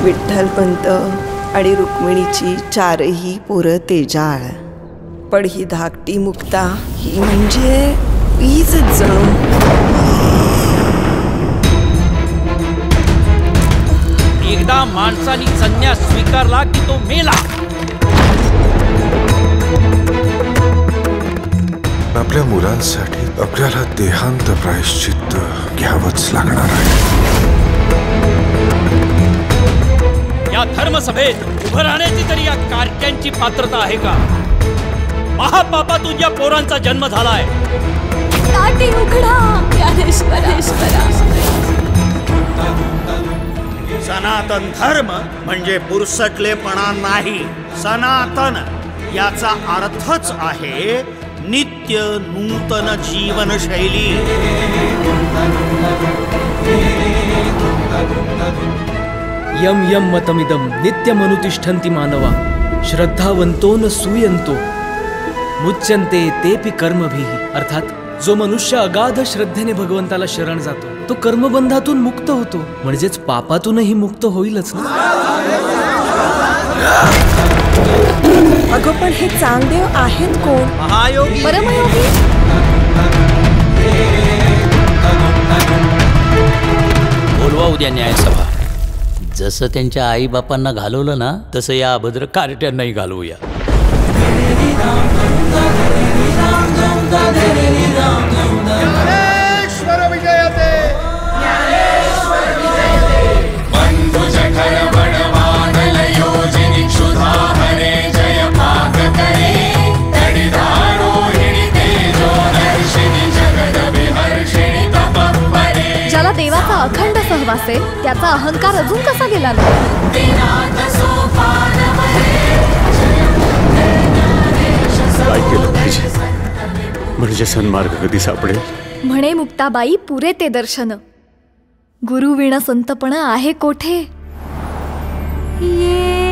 विठ्ठलपंत आणि रुक्मिणीची चारही पोरं तेजाळ, पण ही धाकटी मुक्ता ही म्हणजे वीजच जणू. एकदा माणसाने संन्यास स्वीकारला की तो मेला. आपल्या मुलांसाठी आपल्याला देहांत प्रायश्चित्त घ्यावंच लागणार आहे. या धर्मसभेत उभं राहण्याची तरी या कार्ट्यांची पात्रता आहे का? महापापातून या पोरांचा जन्म झालाय. ताटी उघडा ज्ञानेश्वरा. सनातन धर्म म्हणजे पुरसटलेपणा नाही. सनातन याचा अर्थच आहे नित्य नूतन जीवनशैली. यम यम मतमिदम नित्यमनुतिष्ठन्ति मानवा श्रद्धावंतो न सूयंतो मुच्यन्ते तेपि कर्मभिः. अर्थात जो मनुष्य अगाध श्रद्धेने भगवंताला शरण जातो तो कर्मबंधातून मुक्त होतो, म्हणजेच पापातूनही मुक्त होईलच ना. अगं पण हे चांगदेव आहेत कोण? महायोगी, परमयोगी. बोलवा उद्या न्यायसभा. जसं त्यांच्या आई बापांना घालवलं ना तसं या अभद्र कार्ट्यांनाही घालवूया. ज्याला देवाचा अखंड सहवास आहे त्याचा अहंकार अजून कसा गेला नाही? काय केलं पाहिजे म्हणजे सन्मार्ग कधी सापडेल? म्हणे मुक्ताबाई पुरे ते दर्शन, गुरुविण संतपण आहे कोठे. ये